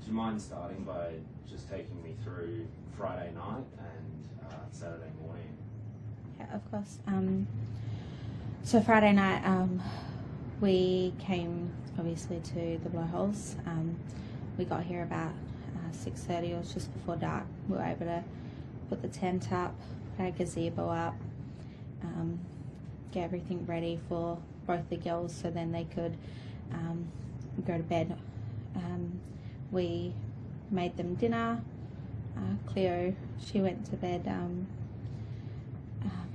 Do you mind starting by just taking me through Friday night and Saturday morning? Yeah, of course. So Friday night, we came obviously to the Blowholes. We got here about 6:30, it was just before dark. We were able to put the tent up, put our gazebo up, get everything ready for both the girls so then they could go to bed. We made them dinner. Cleo, she went to bed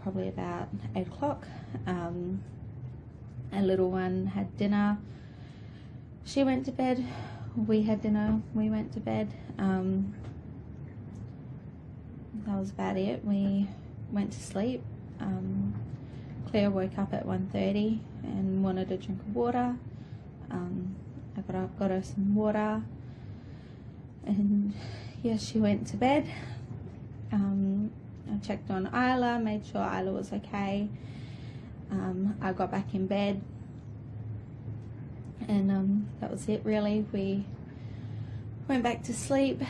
probably about 8 o'clock. Our little one had dinner. She went to bed. We had dinner. We went to bed. That was about it. We went to sleep. Cleo woke up at 1:30 and wanted a drink of water. I got up, got her some water, and yeah, she went to bed. I checked on Isla, made sure Isla was okay. I got back in bed, and that was it really. We went back to sleep.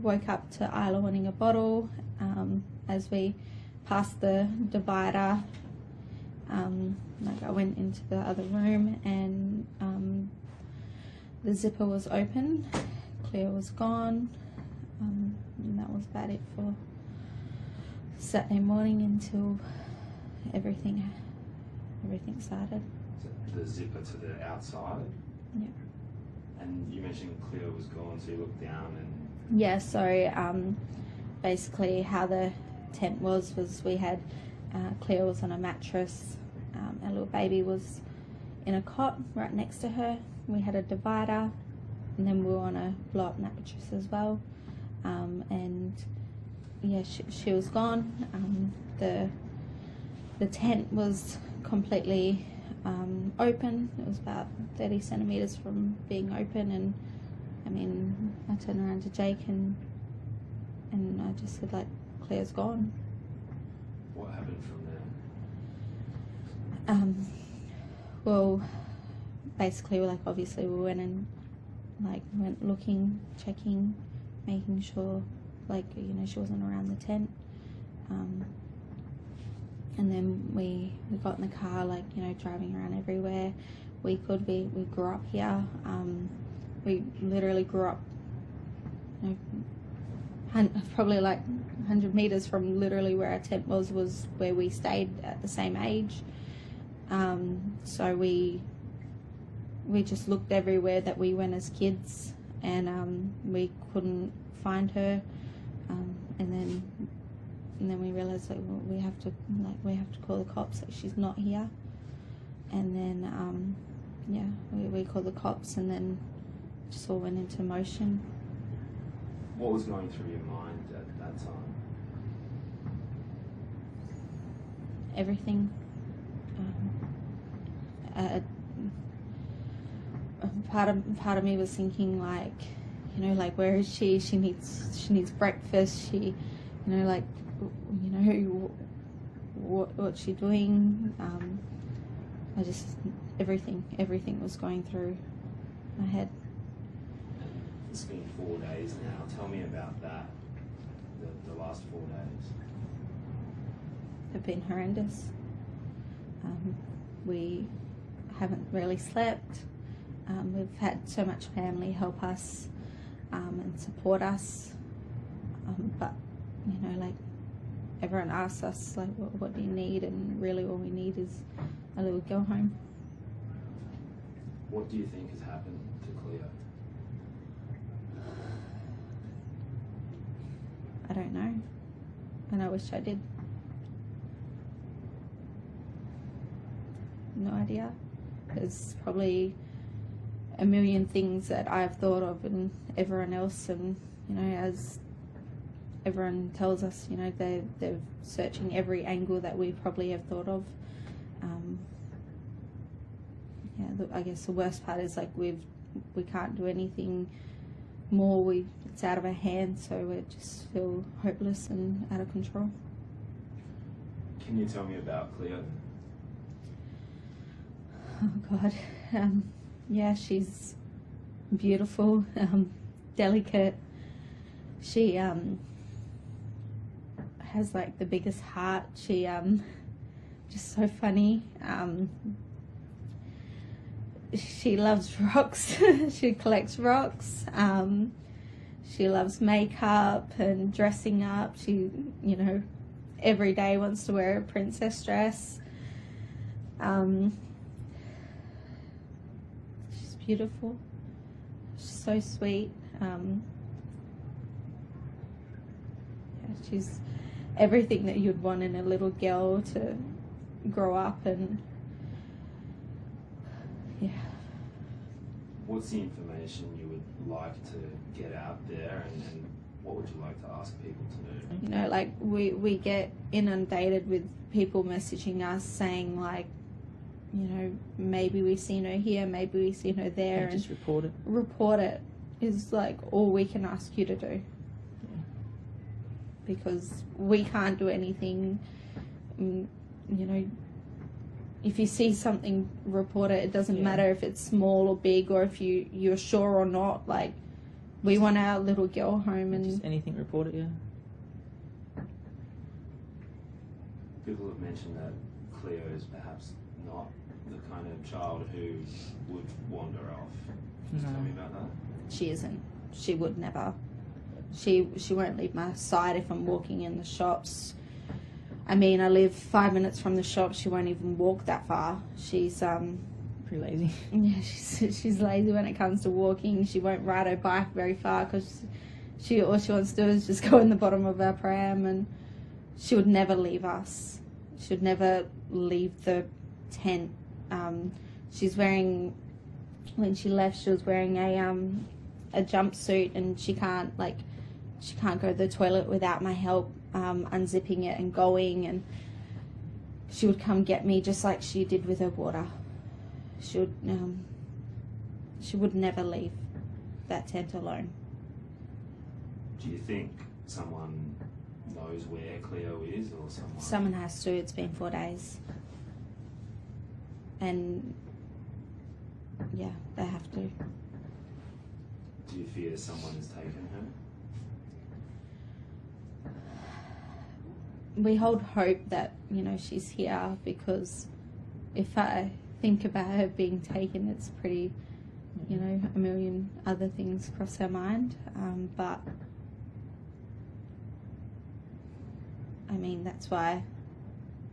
Woke up to Isla wanting a bottle. As we passed the divider, like I went into the other room and the zipper was open. Cleo was gone, and that was about it for Saturday morning until everything started. So the zipper to the outside? Yeah. And you mentioned Cleo was gone, so you looked down and... Yeah, so basically how the tent was we had Cleo was on a mattress, our little baby was in a cot right next to her. We had a divider, and then we were on a blow-up mattress as well. And yeah, she was gone. The tent was completely open. It was about 30 centimeters from being open, and I mean, I turned around to Jake and I just said, like, Claire's gone. What happened from there? Well, basically, like, obviously we went and went looking, checking, making sure, like, you know, she wasn't around the tent. And then we got in the car, like, you know, driving around everywhere we could. We grew up here. We literally grew up, you know, probably like 100 meters from literally where our tent was where we stayed at the same age. So we just looked everywhere that we went as kids, and we couldn't find her. And then we realized, like, well, we have to call the cops, like, she's not here. And then yeah, we called the cops, and then just all went into motion. What was going through your mind at that time? Everything. Part of me was thinking, like, you know, like, where is she? She needs breakfast. She, you know, like, you know, what's she doing? I just, everything was going through my head. It's been 4 days now. Tell me about that, the last 4 days. They've been horrendous. We haven't really slept. We've had so much family help us and support us. But, you know, like, everyone asks us, like, what do you need? And really all we need is a little go home. What do you think has happened to Cleo? I don't know, and I wish I did. No idea. There's probably a million things that I've thought of, and everyone else, and, you know, as everyone tells us, you know, they're searching every angle that we probably have thought of. Yeah, I guess the worst part is, like, we can't do anything more. It's out of our hands, so we just feel hopeless and out of control. Can you tell me about Cleo? Oh God, yeah, she's beautiful, delicate. She has like the biggest heart. She just so funny. She loves rocks. She collects rocks. She loves makeup and dressing up. She, you know, every day wants to wear a princess dress. She's beautiful. She's so sweet. Yeah, she's everything that you'd want in a little girl to grow up and, yeah. What's the information you would like to get out there, and what would you like to ask people to do? You know, like we get inundated with people messaging us saying like, you know, maybe we've seen her here, maybe we've seen her there. Yeah, just report it. Report it is like all we can ask you to do. Yeah. Because we can't do anything. You know, if you see something, report it. It doesn't matter if it's small or big, or if you're sure or not. Like, we want our little girl home, and just anything, report it. Yeah. People have mentioned that Cleo is perhaps not the kind of child who would wander off. Just tell me about that. She isn't. She would never. She won't leave my side if I'm walking in the shops. I mean, I live 5 minutes from the shop. She won't even walk that far. She's pretty lazy. Yeah, she's lazy when it comes to walking. She won't ride her bike very far because all she wants to do is just go in the bottom of our pram, and she would never leave us. She would never leave the tent. She's wearing, when she left, she was wearing a jumpsuit, and she can't go to the toilet without my help unzipping it and going, and she would come get me just like she did with her water. She would never leave that tent alone. Do you think someone knows where Cleo is, or someone? Someone has to. It's been 4 days. And yeah, they have to. Do you fear someone has taken her? We hold hope that, you know, she's here, because if I think about her being taken, it's pretty, you know, a million other things cross her mind. But I mean, that's why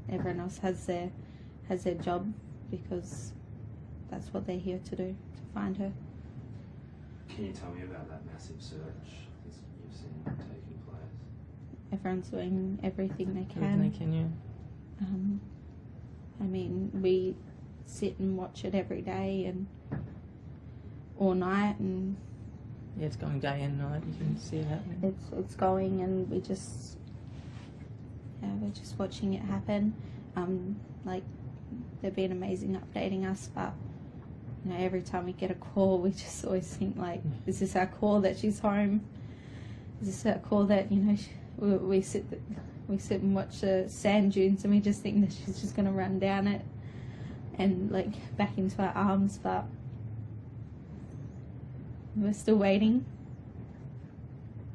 everyone else has their job, because that's what they're here to do, to find her. Can you tell me about that massive search that you've seen taking place? Everyone's doing everything they can. Everything they can, yeah. I mean, we sit and watch it every day and all night, and yeah, it's going day and night. You can see it happening. It's going, and we're just watching it happen. Like, they've been amazing updating us, but you know, every time we get a call, we just always think like, is this our call that she's home? Is this our call that, you know, we sit and watch the sand dunes, and we just think that she's just going to run down it and like back into our arms, but we're still waiting.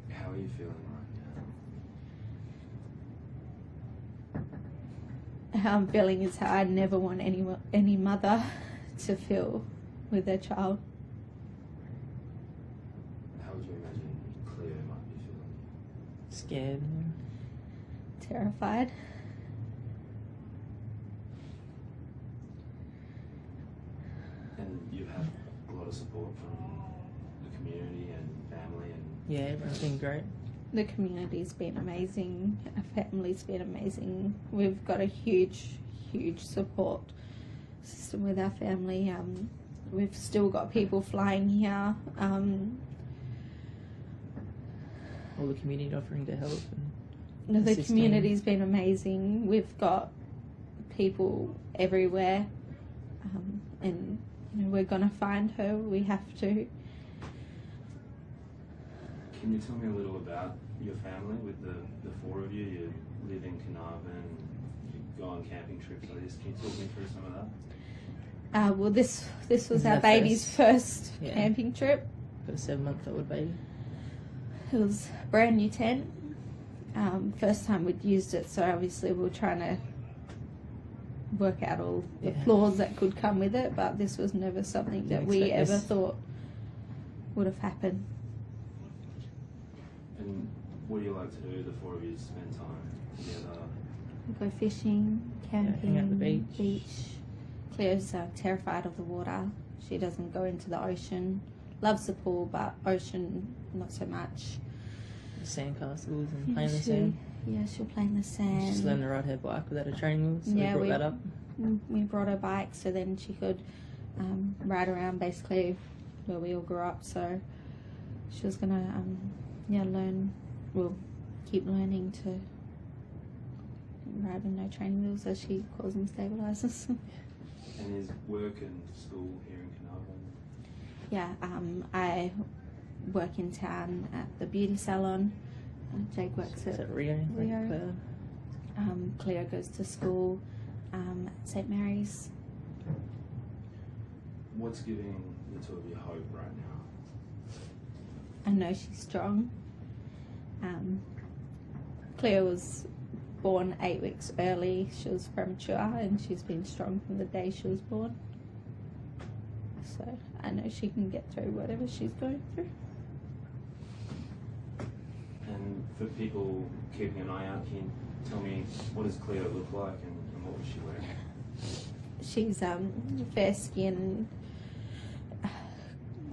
How are you feeling right now? How I'm feeling is how I never want any mother to feel with their child. How would you imagine Cleo might be feeling? Scared. Terrified. And you've had a lot of support from the community and family, and Yeah, everyone's been great. The community's been amazing. Our family's been amazing. We've got a huge support system with our family. We've still got people flying here. All the community offering to help. The assisting. community's been amazing. We've got people everywhere, and you know, we're gonna find her. We have to. can you tell me a little about your family with the four of you? You live in Carnarvon, you go on camping trips like this. Can you talk me through some of that? Well, this was our our baby's first Yeah. camping trip. Got a 7-month-old baby. It was a brand new tent. First time we'd used it, so obviously we were trying to work out all the Yeah. flaws that could come with it, but this was never something that Didn't we expect ever this. thought would have happened. And what do you like to do, the four of you, spend time together? We go fishing, camping, hang out at the beach. Cleo's terrified of the water. She doesn't go into the ocean. Loves the pool, but ocean, not so much. Sandcastles and Yeah, playing the she- sand. Yeah, she'll play in the sand. She's learned to ride her bike without a training wheel, so Yeah, we we- brought that up. We brought her bike so then she could ride around basically where we all grew up. So she was gonna learn. Well, keep learning to ride with no training wheels, as she calls them, stabilizers. And is work and school here in Carnarvon? Yeah, I work in town at the beauty salon. Jake works Is at it Rio? Rio. Macleod? Cleo goes to school at St Mary's. What's giving the two of you hope right now? I know she's strong. Cleo was born 8 weeks early. She was premature, and she's been strong from the day she was born. So I know she can get through whatever she's going through. And for people keeping an eye out, can you tell me, what does Cleo look like and what was she wearing? She's fair skin,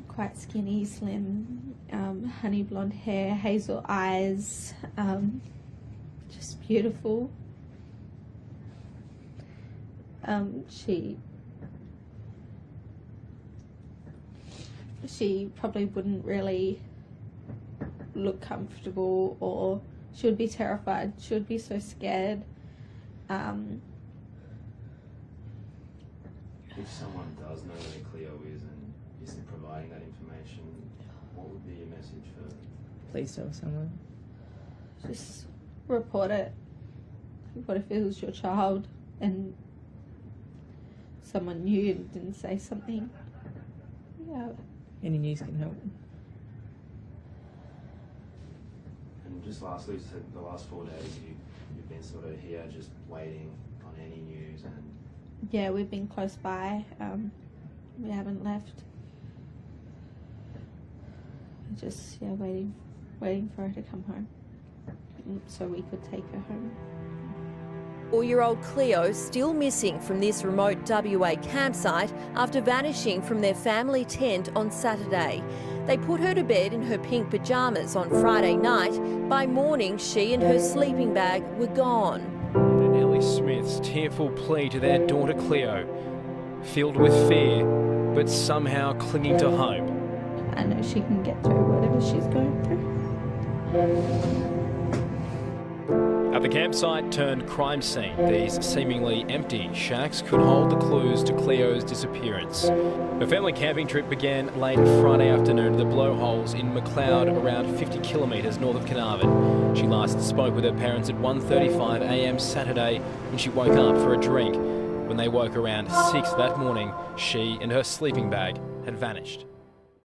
quite skinny, slim, honey blonde hair, hazel eyes, just beautiful. She probably wouldn't really look comfortable, or she would be terrified. She would be so scared. If someone does know where Cleo is and isn't providing that information, what would be your message for? Please tell someone. Just report it. What if it was your child and someone knew and didn't say something? Yeah. Any news can help. And just lastly, so the last 4 days you've been sort of here just waiting on any news, and Yeah, we've been close by. We haven't left. Just waiting for her to come home, so we could take her home. 4-year-old Cleo still missing from this remote WA campsite after vanishing from their family tent on Saturday. They put her to bed in her pink pyjamas on Friday night. By morning, she and her sleeping bag were gone. And Ellie Smith's tearful plea to their daughter Cleo, filled with fear, but somehow clinging to hope. I know she can get through whatever she's going through. At the campsite turned crime scene, these seemingly empty shacks could hold the clues to Cleo's disappearance. Her family camping trip began late Friday afternoon at the Blowholes in Macleod, around 50 kilometres north of Carnarvon. She last spoke with her parents at 1:35 a.m. Saturday when she woke up for a drink. When they woke around 6 that morning, she and her sleeping bag had vanished.